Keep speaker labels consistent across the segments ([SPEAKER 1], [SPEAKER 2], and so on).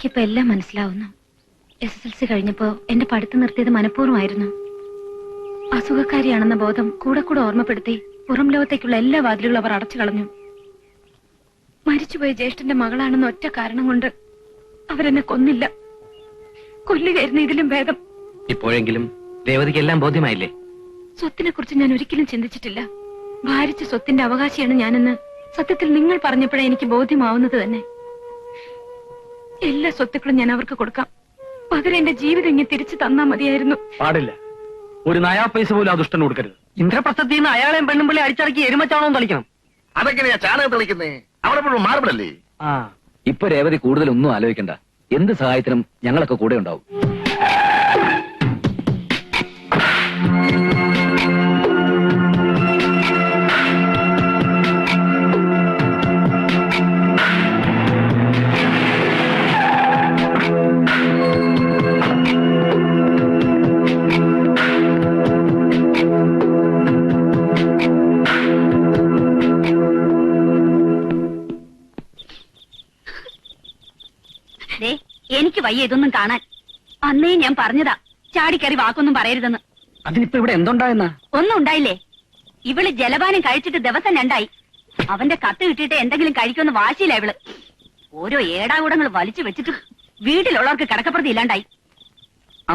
[SPEAKER 1] എനിക്കിപ്പോ എല്ലാം മനസ്സിലാവുന്നു. SSLC കഴിഞ്ഞപ്പോ എന്റെ പഠിത്തം നിർത്തിയത് മനഃപൂർവ്വമായിരുന്നു. അസുഖക്കാരിയാണെന്ന ബോധം കൂടെ കൂടെ ഓർമ്മപ്പെടുത്തി പുറം ലോകത്തേക്കുള്ള എല്ലാ വാതിലുകളും അവർ അടച്ചു കളഞ്ഞു. മരിച്ചുപോയ ജ്യേഷ്ഠന്റെ മകളാണെന്ന ഒറ്റ കാരണം കൊണ്ട് അവരെന്നെ കൊന്നില്ല. കൊല്ലുകയായിരുന്നു ഇതിലും ഭേദം.
[SPEAKER 2] ഇപ്പോഴെങ്കിലും രേവതിക്ക് എല്ലാം ബോധ്യമായില്ലേ?
[SPEAKER 1] സ്വത്തിനെ കുറിച്ച് ഞാൻ ഒരിക്കലും ചിന്തിച്ചിട്ടില്ല. ഭാരിച്ച സ്വത്തിന്റെ അവകാശിയാണ് ഞാനെന്ന് സത്യത്തിൽ നിങ്ങൾ പറഞ്ഞപ്പോഴേ എനിക്ക് ബോധ്യമാവുന്നത് തന്നെ. എല്ലാ സ്വത്തുക്കളും ഞാൻ അവർക്ക് കൊടുക്കാം. പകരം എന്റെ ജീവിതം ഇങ്ങനെ തിരിച്ചു തന്നാ മതിയായിരുന്നു.
[SPEAKER 2] പാടില്ല. ഒരു നയാ പൈസ പോലും ആ ദുഷ്ടന് കൊടുക്കരുത്. ഇന്ദ്രപ്രസ്ഥത്തിൽ നിന്ന് അയാളെയും പെണ്ണുമ്പിള്ളി അടിച്ചടക്കി എരുമച്ചാണോ തളിക്കണം.
[SPEAKER 3] അതെങ്ങനെയാ ചാണകം തെളിക്കുന്നേ? അവിടെ മാർബിളല്ലേ?
[SPEAKER 4] ഇപ്പൊ രേവതി കൂടുതലൊന്നും ആലോചിക്കണ്ട. എന്ത് സഹായത്തിനും ഞങ്ങളൊക്കെ കൂടെ ഉണ്ടാവും.
[SPEAKER 1] എനിക്ക് വയ്യ ഇതൊന്നും കാണാൻ. അന്നേ ഞാൻ പറഞ്ഞതാ ചാടിക്കറി വാക്കൊന്നും പറയരുതെന്ന്.
[SPEAKER 2] അതിനിപ്പോ ഇവിടെ എന്തുണ്ടായെന്നാ?
[SPEAKER 1] ഒന്നും ഉണ്ടായില്ലേ? ഇവള് ജലപാനം കഴിച്ചിട്ട് ദിവസം 2 ആയി. അവന്റെ കത്ത് കിട്ടിയിട്ട് എന്തെങ്കിലും കഴിക്കുമെന്ന് വാശിയില്ല ഇവള്. ഓരോ ഏടാകൂടങ്ങൾ വലിച്ചു വെച്ചിട്ട് വീട്ടിലുള്ളവർക്ക് കിടക്കപ്രതി ഇല്ലാണ്ടായി.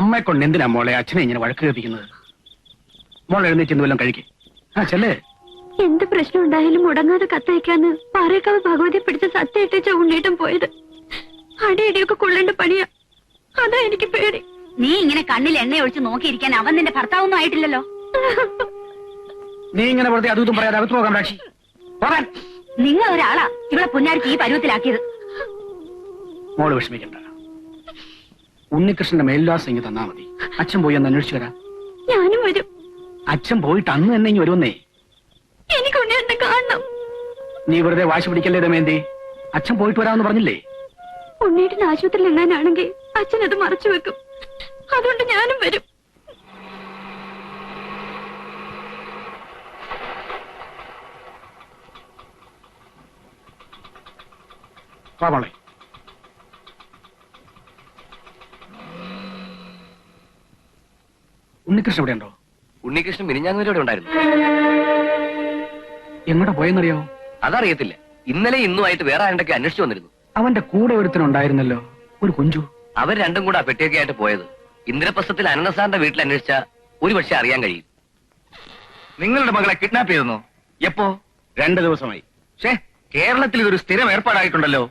[SPEAKER 2] അമ്മയെ കൊണ്ട് എന്തിനാ മോളെ അച്ഛനെ ഇങ്ങനെ വഴക്ക് കേൾപ്പിക്കുന്നത്? മോളെ എഴുന്നേറ്റ് വല്ലതും കഴിക്കും. ചെല്ലേ.
[SPEAKER 1] എന്ത് പ്രശ്നം ഉണ്ടായാലും മുടങ്ങാതെ കത്തയക്കാന്ന് പാറേക്കാവ് ഭഗവതിയെ പിടിച്ച് സത്യയിട്ടേച്ച ഉണ്ണീട്ടും പോയത്. അടിയടിയൊക്കെ കൊള്ളേണ്ട പണിയാ. അതാ എനിക്ക് പേടി. നീ ഇങ്ങനെ കണ്ണിൽ എണ്ണ ഒഴിച്ച് നോക്കിയിരിക്കാൻ അവൻ നിന്റെ ഭർത്താവൊന്നും ആയിട്ടില്ലല്ലോ.
[SPEAKER 2] നീ ഇങ്ങനെ വെറുതെ അതും പറയാതെ അകത്ത് പോകാൻ രാക്ഷി.
[SPEAKER 1] നിങ്ങൾ ഒരാളാ ഇവിടെ പുന്നാരിച്ച് ഈ പരുവത്തിലാക്കിയത്.
[SPEAKER 2] മോള് വിഷമിക്കണ്ട. ഉണ്ണികൃഷ്ണന്റെ മേൽവിലാസം ഇങ്ങ് തന്നാ മതി. അച്ഛൻ പോയി ഒന്ന് അന്വേഷിച്ചു വരാം.
[SPEAKER 1] ഞാനും വരും.
[SPEAKER 2] അച്ഛൻ പോയിട്ട് അന്ന് തന്നെ ഇങ്ങ് വരുമെന്നേ.
[SPEAKER 1] എനിക്ക് ഉണ്ണിയെ കാണണം.
[SPEAKER 2] നീ വെറുതെ വാശി പിടിക്കല്ലേ ദമയന്തി. അച്ഛൻ പോയിട്ട് വരാമെന്ന് പറഞ്ഞില്ലേ?
[SPEAKER 1] ഉണ്ണീട്ടിന് ആശുപത്രിയിൽ എങ്ങാനാണെങ്കിൽ അച്ഛൻ അത് മറച്ചു വെക്കും. അതുകൊണ്ട് ഞാനും വരും.
[SPEAKER 2] മോളെ ഉണ്ണികൃഷ്ണൻ ഇവിടെ ഉണ്ടോ?
[SPEAKER 4] ഉണ്ണികൃഷ്ണൻ മിനിഞ്ഞാങ്ങൂരോടെ ഉണ്ടായിരുന്നു.
[SPEAKER 2] എങ്ങോട്ടാ പോയെന്നറിയോ?
[SPEAKER 4] അതറിയത്തില്ല. ഇന്നലെ ഇന്നുമായിട്ട് വേറെ ആരുണ്ടൊക്കെ അന്വേഷിച്ചു വന്നിരുന്നു.
[SPEAKER 2] അവന്റെ കൂടെ ഒരുത്തനുണ്ടായിരുന്നല്ലോ, ഒരു കുഞ്ചു.
[SPEAKER 4] അവർ രണ്ടും കൂടെ ആ പെട്ടിയൊക്കെ ആയിട്ട് പോയത്. ഇന്ദ്രപ്രസ്ഥത്തിൽ അനന്തസാറിന്റെ വീട്ടിൽ അന്വേഷിച്ച ഒരു പക്ഷെ അറിയാൻ കഴിയും.
[SPEAKER 3] നിങ്ങളുടെ മകളെ കിഡ്നാപ്പ് ചെയ്തെന്നോ? എപ്പോ?
[SPEAKER 2] 2 ദിവസമായി.
[SPEAKER 3] കേരളത്തിൽ ഇതൊരു സ്ഥിരം ഏർപ്പാടായിട്ടുണ്ടല്ലോ.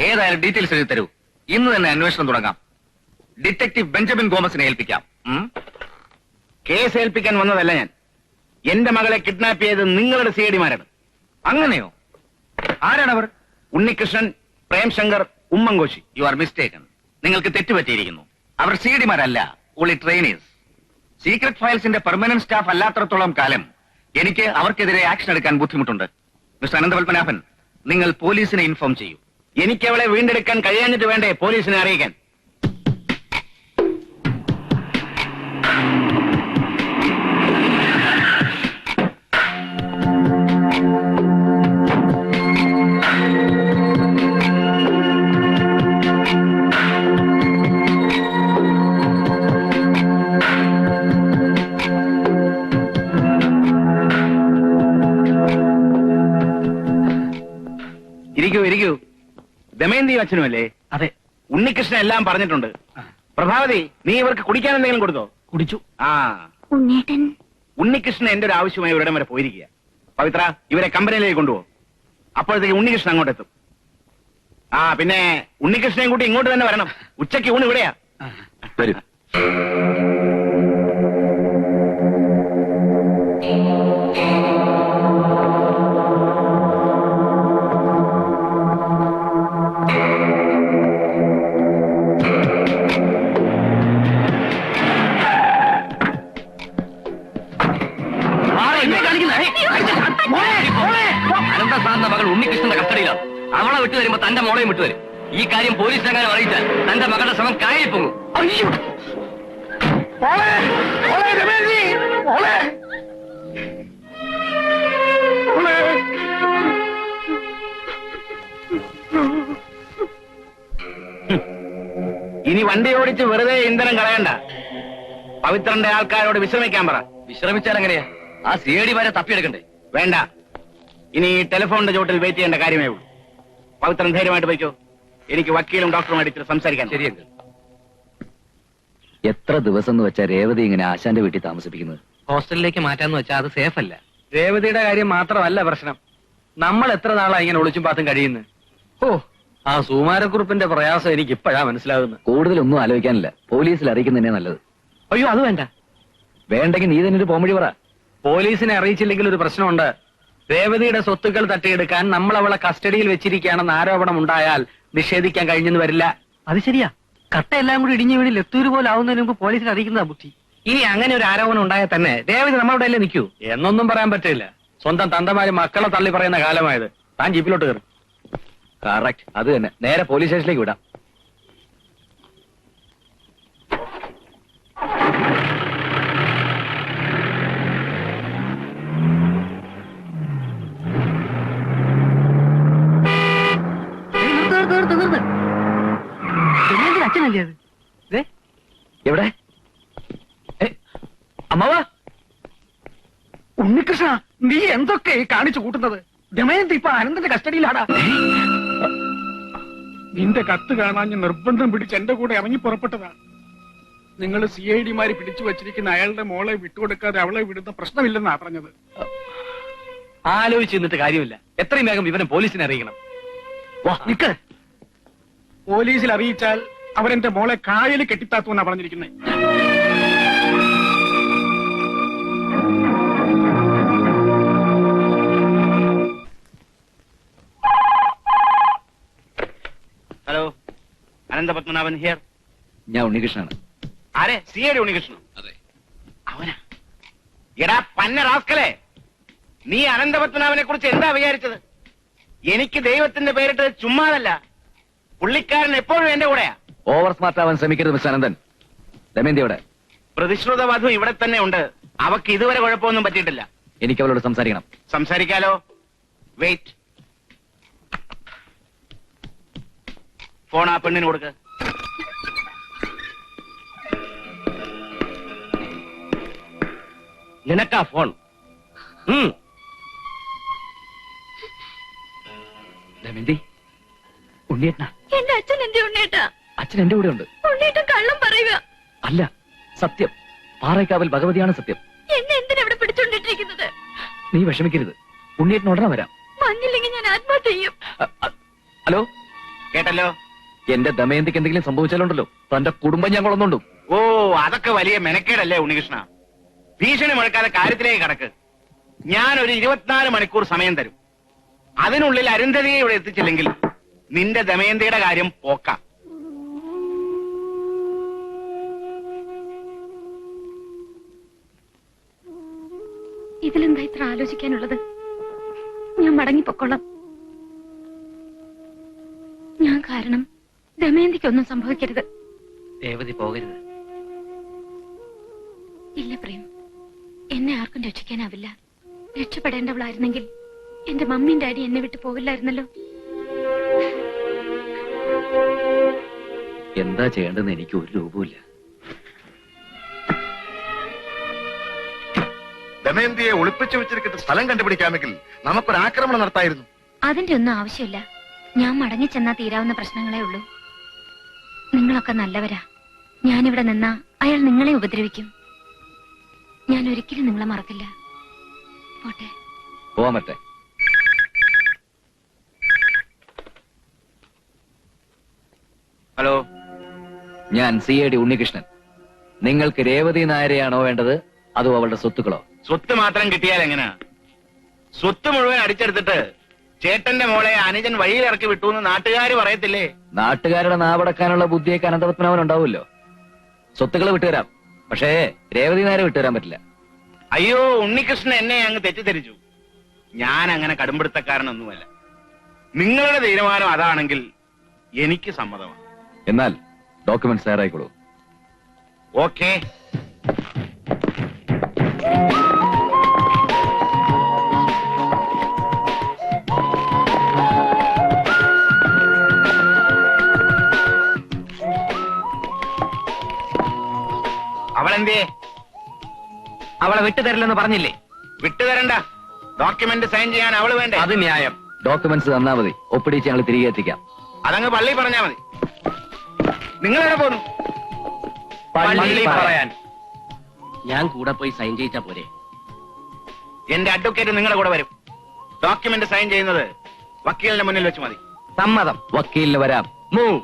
[SPEAKER 3] ഏതായാലും ഡീറ്റെയിൽസ് എഴുതി തരൂ. ഇന്ന് തന്നെ അന്വേഷണം തുടങ്ങാം. ഡിറ്റക്ടീവ് ബെഞ്ചമിൻ ഗോമസിനെ ഏൽപ്പിക്കാം.
[SPEAKER 2] കേസ് ഏൽപ്പിക്കാൻ വന്നതല്ല ഞാൻ. എന്റെ മകളെ കിഡ്നാപ്പ് ചെയ്ത് നിങ്ങളുടെ സിഐഡിമാരാണ്.
[SPEAKER 3] അങ്ങനെയോ? ആരാണവർ?
[SPEAKER 2] Unnikrishnan, Premshankar, Ummankoshi.
[SPEAKER 3] You are mistaken. നിങ്ങൾക്ക് തെറ്റുപറ്റിയിരിക്കുന്നു. അവർ സിഐഡിമാരല്ല, ഓൺലി ട്രെയിനീസ്. സീക്രട്ട് ഫയൽസിന്റെ പെർമനന്റ് സ്റ്റാഫ് അല്ലാത്തടത്തോളം കാലം എനിക്ക് അവർക്കെതിരെ ആക്ഷൻ എടുക്കാൻ ബുദ്ധിമുട്ടുണ്ട്. മിസ്റ്റർ അനന്തപത്മനാഭൻ, നിങ്ങൾ പോലീസിനെ ഇൻഫോം ചെയ്യൂ.
[SPEAKER 2] എനിക്ക് അവളെ വീണ്ടെടുക്കാൻ കഴിയാഞ്ഞിട്ട് വേണ്ടേ പോലീസിനെ അറിയിക്കാൻ? ഇരിക്കൂ. ദമയന്തി അച്ഛനുമല്ലേ?
[SPEAKER 4] അതെ.
[SPEAKER 2] ഉണ്ണികൃഷ്ണൻ എല്ലാം പറഞ്ഞിട്ടുണ്ട്. പ്രഭാവതി, നീ ഇവർക്ക് കുടിക്കാൻ എന്തെങ്കിലും കൊടുത്തോ?
[SPEAKER 4] കുടിച്ചു.
[SPEAKER 2] ഉണ്ണികൃഷ്ണൻ എന്റെ ഒരു ആവശ്യമായി ഒരിടം വരെ പോയിരിക്കുക. പവിത്ര, ഇവരെ കമ്പനിയിലേക്ക് കൊണ്ടുപോകും. അപ്പോഴത്തേക്ക് ഉണ്ണികൃഷ്ണൻ അങ്ങോട്ടെത്തും. പിന്നെ ഉണ്ണികൃഷ്ണൻ കൂട്ടി ഇങ്ങോട്ട് തന്നെ വരണം. ഉച്ചയ്ക്ക് ഊണ് ഇവിടെയാ.
[SPEAKER 4] വരും. അനന്തസാറിന്റെ മകൾ ഉണ്ണികൃഷ്ണന്റെ കസ്റ്റഡിയിലാണ്. അവളെ വിട്ടുവരുമ്പോ തന്റെ മോളെയും വിട്ടുവരും. ഈ കാര്യം പോലീസിനെങ്ങാനും അറിയിച്ചാൽ തന്റെ മകളുടെ ശ്രമം കായലിൽ പോകും.
[SPEAKER 2] അയ്യോ, ഇനി വണ്ടി ഓടിച്ച് വെറുതെ ഇന്ധനം കളയണ്ട. പവിത്രന്റെ ആൾക്കാരോട് വിശ്രമിക്കാൻ പറ.
[SPEAKER 4] വിശ്രമിച്ചാൽ എങ്ങനെയാ? ആ സിഐഡിമാരെ തപ്പിയെടുക്കണ്ടേ?
[SPEAKER 2] വേണ്ട, ഇനി ടെലിഫോണിന്റെ ചോട്ടിൽ വെയിറ്റ് ചെയ്യേണ്ട കാര്യമേ ഉള്ളൂ. പവിത്രൻ ധൈര്യമായിട്ട് പോയിക്കോ. എനിക്ക് വക്കീലും ഡോക്ടറുമായിട്ട് ഇത്തിരി സംസാരിക്കാൻ.
[SPEAKER 4] ശരിയെങ്കിൽ
[SPEAKER 3] എത്ര ദിവസം എന്ന് വെച്ചാ രേവതി ഇങ്ങനെ ആശാന്റെ വീട്ടിൽ താമസിപ്പിക്കുന്നത്?
[SPEAKER 4] ഹോസ്റ്റലിലേക്ക് മാറ്റാന്ന് വെച്ചാൽ അത് സേഫ് അല്ല.
[SPEAKER 5] രേവതിയുടെ കാര്യം മാത്രമല്ല പ്രശ്നം, നമ്മൾ എത്ര നാളാ ഇങ്ങനെ ഒളിച്ചും പാത്തും കഴിയുന്നത്. ഓ, ആ സുകുമാരക്കുറുപ്പിന്റെ പ്രയാസം എനിക്ക് ഇപ്പോഴാ മനസ്സിലാകുന്നത്.
[SPEAKER 3] കൂടുതലൊന്നും ആലോചിക്കാനില്ല, പോലീസിൽ അറിയിക്കുന്നതന്നെ നല്ലത്.
[SPEAKER 5] അയ്യോ, അത് വേണ്ട.
[SPEAKER 3] വേണ്ടെങ്കിൽ നീ തന്നെ ഒരു പോംവഴി പറ.
[SPEAKER 5] പോലീസിനെ അറിയിച്ചില്ലെങ്കിൽ ഒരു പ്രശ്നമുണ്ട്. രേവതിയുടെ സ്വത്തുക്കൾ തട്ടിയെടുക്കാൻ നമ്മൾ അവളെ കസ്റ്റഡിയിൽ വെച്ചിരിക്കുകയാണെന്ന് ആരോപണം ഉണ്ടായാൽ നിഷേധിക്കാൻ കഴിഞ്ഞെന്ന് വരില്ല. അത് ശരിയാ. കട്ടയെല്ലാം കൂടി ഇടിഞ്ഞു വീണ് ലെത്തൂര് പോലെ ആവുന്നതിന് മുമ്പ് പോലീസിനെ അറിയിക്കുന്നതാ ബുദ്ധി. ഇനി അങ്ങനെ ഒരു ആരോപണം ഉണ്ടായാൽ തന്നെ രേവതി നമ്മളവിടെ അല്ലേ നിൽക്കൂ? എന്നൊന്നും പറയാൻ പറ്റില്ല. സ്വന്തം തന്തമാര് മക്കളെ തള്ളി പറയുന്ന കാലമായത്. താൻ ജീപ്പിലോട്ട് കയറും.
[SPEAKER 3] കറക്റ്റ്, അത് തന്നെ. നേരെ പോലീസ് സ്റ്റേഷനിലേക്ക് വിടാം.
[SPEAKER 5] അച്ഛനല്ലേ അത്?
[SPEAKER 3] എവിടെ?
[SPEAKER 5] അമ്മവാ, ഉണ്ണികൃഷ്ണ, നീ എന്തൊക്കെ കാണിച്ചു കൂട്ടുന്നത്? ദമയന്തി ഇപ്പൊ അനന്തന്റെ കസ്റ്റഡിയിലാടാ.
[SPEAKER 6] നിന്റെ കത്ത് കാണാൻ ഞാൻ നിർബന്ധം പിടിച്ച് എന്റെ കൂടെ ഇറങ്ങി പുറപ്പെട്ടതാ. നിങ്ങൾ CID-മാര് പിടിച്ചു വച്ചിരിക്കുന്ന അയാളുടെ മോളെ വിട്ടുകൊടുക്കാതെ അവളെ വിടുന്ന പ്രശ്നമില്ലെന്നാ പറഞ്ഞത്.
[SPEAKER 5] ആലോചിച്ച് നിന്നിട്ട് കാര്യമില്ല. എത്രയും വേഗം ഇവനെ പോലീസിനെ അറിയിക്കണം. വാ, നിക്ക്.
[SPEAKER 6] പോലീസിൽ അറിയിച്ചാൽ അവരെന്റെ മോളെ കായലിൽ കെട്ടിത്താത്തുമെന്നാ പറഞ്ഞിരിക്കുന്നത്.
[SPEAKER 2] Hello, Ananthapadmanabhan here.
[SPEAKER 3] ഞാൻ ഉണ്ണികൃഷ്ണനാണ്.
[SPEAKER 2] ആരെ? CID ഉണ്ണികൃഷ്ണൻ?
[SPEAKER 4] അതെ.
[SPEAKER 2] അവനാ? എടാ പന്ന റാസ്കലേ, നീ അനന്തപത്മനാഭനെ കുറിച്ച് എന്താ വിചാരിച്ചത്? എനിക്ക് ദൈവത്തിന്റെ പേരിട്ട് ചുമ്മാതല്ല. പുള്ളിക്കാരൻ എപ്പോഴും എന്റെ കൂടെയാ.
[SPEAKER 3] ഓവർ സ്മാർട്ട് ആവാൻ ശ്രമിക്കരുത് മിസ്റ്റർ അനന്തൻ. ദമയന്തി എവിടെ?
[SPEAKER 2] പ്രതിശ്രുത വധു ഇവിടെ തന്നെ ഉണ്ട്. അവക്ക് ഇതുവരെ കുഴപ്പമൊന്നും പറ്റിയിട്ടില്ല.
[SPEAKER 3] എനിക്ക് അവളോട് സംസാരിക്കണം.
[SPEAKER 2] സംസാരിക്കാലോ? വെയിറ്റ്. ഫോൺ ആ പെണ്ണിന് കൊടുക്ക്.
[SPEAKER 4] നിനക്കാ ഫോൺ?
[SPEAKER 3] ദമയന്തി, ഉണ്ണിയേട്ടനാ?
[SPEAKER 1] എന്റെ അച്ഛൻ എന്റെ ഉണ്ണേട്ടാ.
[SPEAKER 3] അച്ഛൻ എന്റെ കൂടെ ഉണ്ട്.
[SPEAKER 1] ഉണ്ണേട്ടൻ കള്ളം പറയുക.
[SPEAKER 3] അല്ല, സത്യം. പാറയ്ക്കാവൽ ഭഗവതിയാണ് സത്യം.
[SPEAKER 1] എന്നെ എന്തിനാ ഇവിടെ പിടിച്ചോണ്ടിട്ടിരിക്കുന്നത്?
[SPEAKER 3] നീ വിഷമിക്കരുത്. ഉണ്ണിയേട്ടൻ ഉടനെ വരാം.
[SPEAKER 1] വന്നില്ലെങ്കിൽ ഞാൻ ആത്മഹത്യ ചെയ്യും.
[SPEAKER 3] ഹലോ,
[SPEAKER 2] കേട്ടല്ലോ?
[SPEAKER 3] എന്റെ ദമയന്തിക്ക് എന്തെങ്കിലും സംഭവിച്ചാലുണ്ടല്ലോ തന്റെ കുടുംബം ഞാൻ കൊളന്നുണ്ടും.
[SPEAKER 2] ഓ, അതൊക്കെ വലിയ മെനക്കേടല്ലേ ഉണ്ണികൃഷ്ണ? ഭീഷണി മുഴക്കാതെ കാര്യത്തിലേക്ക് കടക്ക്. ഞാൻ ഒരു 24 മണിക്കൂർ സമയം തരും. അതിനുള്ളിൽ അരുന്ധതിയെ ഇവിടെ എത്തിച്ചില്ലെങ്കിൽ നിന്റെ ദമയന്തിയുടെ കാര്യം പോക്കാം.
[SPEAKER 1] ഇതിലെന്താ ഇത്ര ആലോചിക്കാനുള്ളത്? ഞാൻ മടങ്ങിപ്പൊക്കോളാം. ഞാൻ കാരണം ദമയന്തിക്കൊന്നും സംഭവിക്കരുത്.
[SPEAKER 4] രേവതി പോകരുത്.
[SPEAKER 1] ഇല്ല പ്രേം, എന്നെ ആർക്കും രക്ഷിക്കാനാവില്ല. രക്ഷപ്പെടേണ്ടവളായിരുന്നെങ്കിൽ എന്റെ മമ്മിയും ഡാഡി എന്നെ വിട്ടു പോകില്ലായിരുന്നല്ലോ.
[SPEAKER 3] എന്താ ചെയ്യേണ്ടതെന്ന് എനിക്ക് ഒരു രൂപമില്ല.
[SPEAKER 7] ദമയന്തിയെ ഒളിപ്പിച്ചു വെച്ചിരിക്കുന്ന സ്ഥലം കണ്ടുപിടിക്കാമെങ്കിൽ നമുക്കൊരു ആക്രമണം നടത്തായിരുന്നു.
[SPEAKER 1] അതിന്റെ ഒന്നും ആവശ്യമില്ല. ഞാൻ മടങ്ങിച്ചെന്നാ തീരാവുന്ന പ്രശ്നങ്ങളേ ഉള്ളൂ. നിങ്ങളൊക്കെ നല്ലവരാ. ഞാനിവിടെ നിന്നാ അയാൾ നിങ്ങളെ ഉപദ്രവിക്കും. ഞാൻ ഒരിക്കലും നിങ്ങളെ മറക്കില്ല. പോട്ടെ.
[SPEAKER 3] പോവാൻ പറ്റേ?
[SPEAKER 2] ഹലോ,
[SPEAKER 3] ഞാൻ CID ഉണ്ണികൃഷ്ണൻ. നിങ്ങൾക്ക് രേവതി നായരെയാണോ വേണ്ടത്, അതോ അവളുടെ സ്വത്തുക്കളോ?
[SPEAKER 2] സ്വത്ത് മാത്രം കിട്ടിയാൽ എങ്ങനെയാ? സ്വത്ത് മുഴുവൻ അടിച്ചെടുത്തിട്ട് ചേട്ടന്റെ മോളെ അനുജൻ വഴിയിലിറക്കി വിട്ടു എന്ന് നാട്ടുകാര് പറയത്തില്ലേ?
[SPEAKER 3] നാട്ടുകാരുടെ നാവടക്കാനുള്ള ബുദ്ധിയൊക്കെ അനന്തപത്മനാഭൻ ഉണ്ടാവുമല്ലോ. സ്വത്തുക്കൾ വിട്ടുതരാം, പക്ഷേ രേവതി നായരെ വിട്ടുതരാൻ പറ്റില്ല.
[SPEAKER 2] അയ്യോ, ഉണ്ണികൃഷ്ണൻ എന്നെ അങ്ങ് തെറ്റിദ്ധരിച്ചു. ഞാൻ അങ്ങനെ കടുംപിടുത്തക്കാരനൊന്നുമല്ല. നിങ്ങളുടെ തീരുമാനം അതാണെങ്കിൽ എനിക്ക് സമ്മതമാണ്.
[SPEAKER 3] എന്നാൽ ഡോക്യുമെന്റ്സ് തയ്യാറായിക്കോളൂ.
[SPEAKER 2] ഓക്കെ. അവളെന്തേ?
[SPEAKER 5] അവളെ വിട്ടുതരില്ലെന്ന് പറഞ്ഞില്ലേ?
[SPEAKER 2] വിട്ടുതരണ്ട. ഡോക്യുമെന്റ് സൈൻ ചെയ്യാൻ അവള് വേണ്ടേ?
[SPEAKER 5] അത് ന്യായം.
[SPEAKER 3] ഡോക്യുമെന്റ്സ് തന്നാ മതി, ഒപ്പിടിച്ച് ഞങ്ങൾ തിരികെ എത്തിക്കാം.
[SPEAKER 2] അതങ്ങ് പള്ളി പറഞ്ഞാ മതി. നിങ്ങൾ എവിടെ പോന്നു?
[SPEAKER 5] പള്ളി പറയാൻ.
[SPEAKER 4] ഞാൻ കൂടെ പോയി സൈൻ ചെയ്യിച്ചാ പോരെ?
[SPEAKER 2] എന്റെ അഡ്വക്കേറ്റ് നിങ്ങളുടെ കൂടെ വരും. ഡോക്യുമെന്റ് സൈൻ ചെയ്യുന്നത് വക്കീലിന്റെ മുന്നിൽ വെച്ച് മതി.
[SPEAKER 5] സമ്മതം.
[SPEAKER 3] വക്കീലിന് വരാം.
[SPEAKER 5] മൂവ്.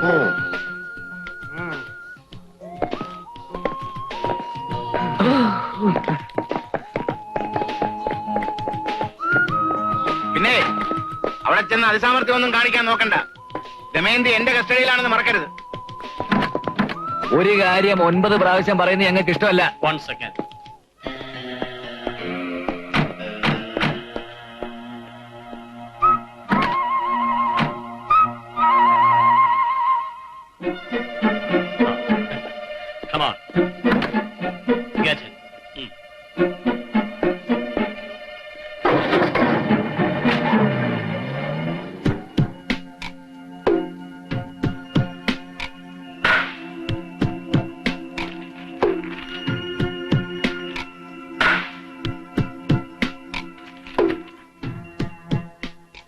[SPEAKER 7] ഓ
[SPEAKER 2] പിന്നെ അവിടെ ചെന്ന് അതിസാമർത്ഥ്യം ഒന്നും കാണിക്കാൻ നോക്കണ്ട. ദമയന്തി എന്റെ കസ്റ്റഡിയിലാണെന്ന് മറക്കരുത്.
[SPEAKER 3] ഒരു കാര്യം 9 പ്രാവശ്യം പറയുന്നത് ഞങ്ങൾക്ക് ഇഷ്ടമല്ല.
[SPEAKER 4] 1 second. Come on. Get it.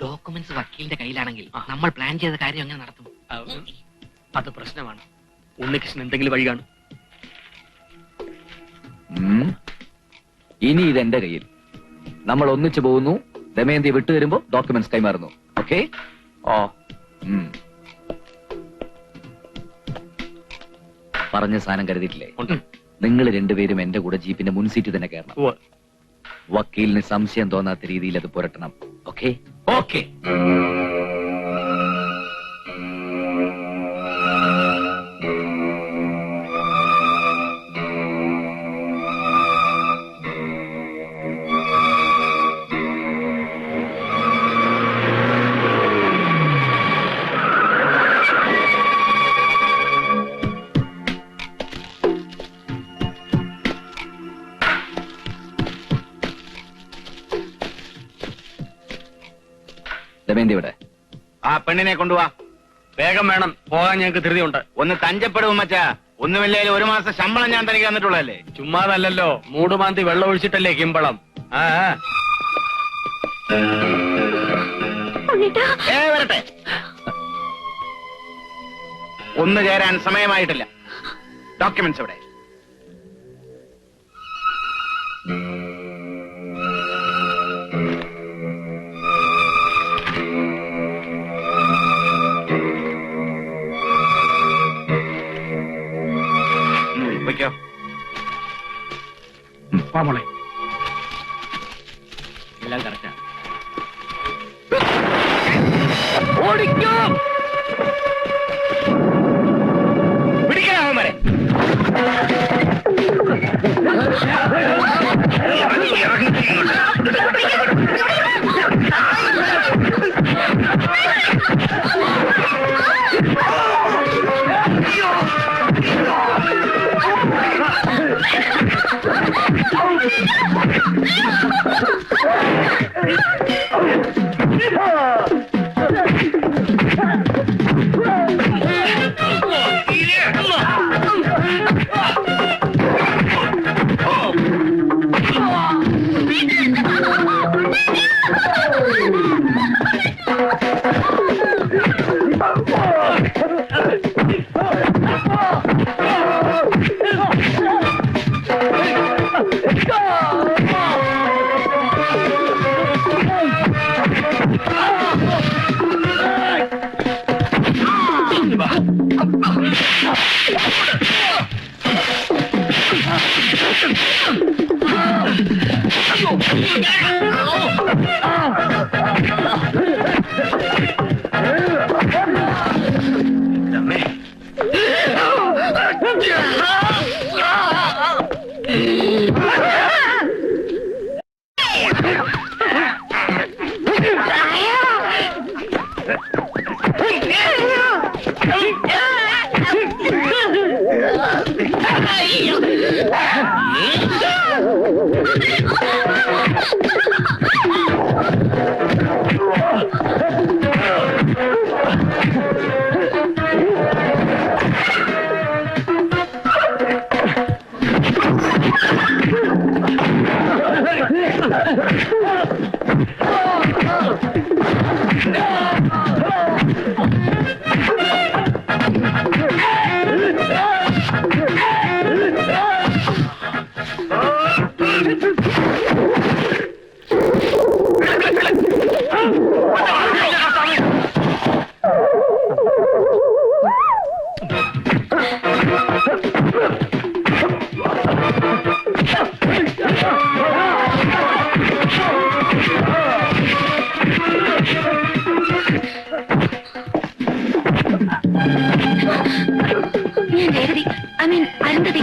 [SPEAKER 8] Documents വക്കീലിന്റെ കയ്യിലാണെങ്കിൽ നമ്മൾ പ്ലാൻ ചെയ്ത കാര്യം എങ്ങനെ നടത്തും?
[SPEAKER 4] അത് പ്രശ്നമാണ്. ഉണ്ണികൃഷ്ണൻ എന്തെങ്കിലും വഴി കാണും.
[SPEAKER 3] ഇനി ഇതെന്റെ കയ്യിൽ. നമ്മൾ ഒന്നിച്ചു പോകുന്നു. ദമയന്തി വിട്ടുതരുമ്പോ ഡോക്യുമെന്റ്സ് കൈമാറുന്നു. ഓക്കെ? പറഞ്ഞ സാധനം കരുതിയിട്ടില്ലേ? നിങ്ങൾ രണ്ടുപേരും എന്റെ കൂടെ ജീപ്പിന്റെ മുൻ സീറ്റ് തന്നെ കയറണം. വക്കീലിന് സംശയം തോന്നാത്ത രീതിയിൽ അത് പുരട്ടണം. ഓക്കെ?
[SPEAKER 4] ഓക്കെ.
[SPEAKER 3] ദമയന്തി ഇവിടെ.
[SPEAKER 2] ആ പെണ്ണിനെ കൊണ്ടുപോവാ.
[SPEAKER 5] വേഗം വേണം, പോകാൻ ഞങ്ങൾക്ക് ധൃതിയുണ്ട്.
[SPEAKER 2] ഒന്ന് തഞ്ചപ്പെടും മച്ചാ. ഒന്നുമില്ലേലും 1 മാസം ശമ്പളം ഞാൻ തനിക്ക് തന്നിട്ടുള്ളതല്ലേ.
[SPEAKER 5] ചുമ്മാതല്ലോ, മൂടുമാന്തി വെള്ളം ഒഴിച്ചിട്ടല്ലേ കിമ്പളം.
[SPEAKER 2] വരട്ടെ. ഒന്ന് ചേരാൻ സമയമായിട്ടില്ല. ഡോക്യുമെന്റ്സ് എവിടെ? വയ്ക്കോ.
[SPEAKER 5] മോളെ
[SPEAKER 4] എല്ലാം കറക്റ്റാ.
[SPEAKER 2] പിടിക്കാവൻ വരെ.
[SPEAKER 8] Yeah.
[SPEAKER 1] ഞാൻ രേവതി, ഐ മീൻ അരുന്ധതി.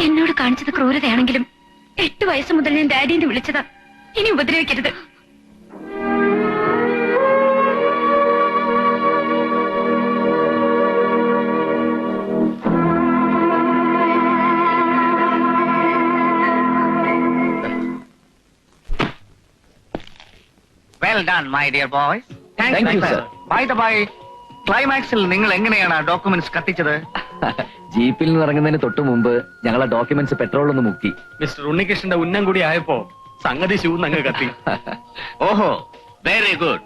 [SPEAKER 1] എന്നോട് കാണിച്ചത് ക്രൂരതയാണെങ്കിലും 8 വയസ്സ് മുതൽ ഞാൻ ഡാഡിന്ന് വിളിച്ചതാ. ഇനി ഉപദ്രവിക്കരുത്.
[SPEAKER 3] Well done my dear boys.
[SPEAKER 5] Thank you, sir.
[SPEAKER 3] By the by, ക്ലൈമാക്സിൽ നിങ്ങൾ എങ്ങനെയാണ് ഡോക്യുമെന്റ്സ് കത്തിച്ചത്?
[SPEAKER 4] ജീപ്പിൽ നിന്ന് ഇറങ്ങുന്നതിന് തൊട്ട് മുമ്പ് ഞങ്ങളെ ഡോക്യുമെന്റ്സ് പെട്രോളൊന്ന് മുക്കി.
[SPEAKER 5] മിസ്റ്റർ ഉണ്ണികൃഷ്ണന്റെ ഉന്നം കൂടി ആയപ്പോ സംഗതി ശൂന്നങ്ങ് കത്തി.
[SPEAKER 3] ഓഹോ, വെരി ഗുഡ്.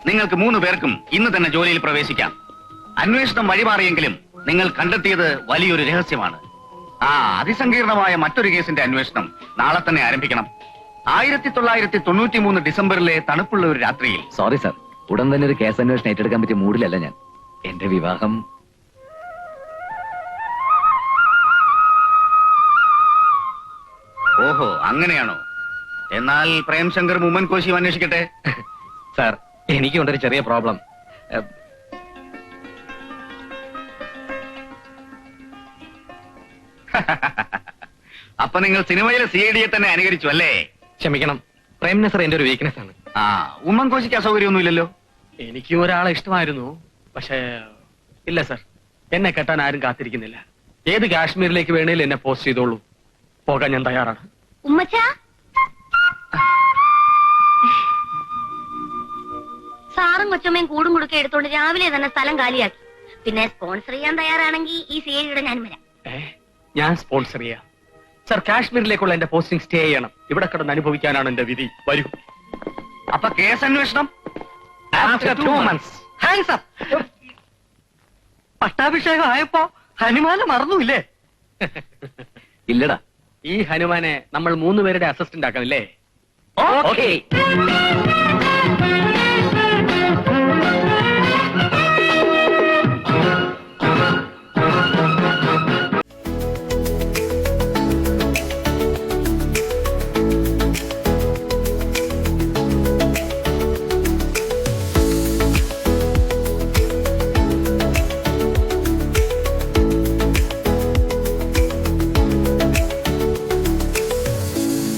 [SPEAKER 3] നിങ്ങൾക്ക് 3 പേർക്കും ഇന്ന് തന്നെ ജോലിയിൽ പ്രവേശിക്കാം. അന്വേഷണം വഴിമാറിയെങ്കിലും നിങ്ങൾ കണ്ടെത്തിയത് വലിയൊരു രഹസ്യമാണ്. അതിസങ്കീർണമായ മറ്റൊരു കേസിന്റെ അന്വേഷണം നാളെ തന്നെ ആരംഭിക്കണം. 1993 ഡിസംബറിലെ തണുപ്പുള്ള ഒരു രാത്രിയിൽ.
[SPEAKER 4] സോറി സർ, ഉടൻ തന്നെ ഒരു കേസ് അന്വേഷണം ഏറ്റെടുക്കാൻ പറ്റിയ മൂഡിലല്ല ഞാൻ. എന്റെ വിവാഹം
[SPEAKER 3] ഓഹോ, അങ്ങനെയാണോ? എന്നാൽ പ്രേംശങ്കർ ഉമ്മൻ കോശിയും അന്വേഷിക്കട്ടെ.
[SPEAKER 4] സാർ, എനിക്കുണ്ടൊരു ചെറിയ പ്രോബ്ലം.
[SPEAKER 3] അപ്പൊ നിങ്ങൾ സിനിമയിലെ CID തന്നെ അനുകരിച്ചു അല്ലേ?
[SPEAKER 5] ക്ഷമിക്കണം, പ്രേംന സർ എന്റെ ഒരു വീക്ക്നെസ് ആണ്.
[SPEAKER 3] ഉമ്മൻ കോശിക്ക് അസൗകര്യമൊന്നുമില്ലല്ലോ?
[SPEAKER 5] എനിക്കും ഒരാളെ ഇഷ്ടമായിരുന്നു. പക്ഷേ ഇല്ല സർ, എന്നെ കെട്ടാൻ ആരും കാത്തിരിക്കുന്നില്ല. ഏത് കാശ്മീരിലേക്ക് വേണേലും എന്നെ പോസ്റ്റ് ചെയ്തോളൂ, പോകാൻ ഞാൻ തയ്യാറാണ്.
[SPEAKER 1] ഉമ്മച്ചാ, സാറും കൊച്ചമ്മയും കൂടും കുടുക്കെ എടുത്തോണ്ട് രാവിലെ തന്നെ സ്ഥലം കാലിയാക്കി. പിന്നെ സ്പോൺസർ ചെയ്യാൻ തയ്യാറാണെങ്കിൽ ഈ CID ഞാൻ വരാം.
[SPEAKER 5] ഞാൻ സ്പോൺസർ ചെയ്യാം. സർ, കാശ്മീരിലേക്കുള്ള എന്റെ പോസ്റ്റിംഗ് സ്റ്റേ ചെയ്യണം. ഇവിടെ കിടന്ന് അനുഭവിക്കാനാണ് എന്റെ വിധി. വരൂ.
[SPEAKER 3] അപ്പൊ കേസ് അന്വേഷണം
[SPEAKER 5] After 2 months. Hands up. പട്ടാഭിഷേകം ആയപ്പോ ഹനുമാനെ മറന്നുമില്ലേ?
[SPEAKER 4] ഇല്ലടാ.
[SPEAKER 5] ഈ ഹനുമാനെ നമ്മൾ 3 പേരുടെ അസിസ്റ്റന്റ് ആക്കാനല്ലേ?
[SPEAKER 4] ഓക്കേ.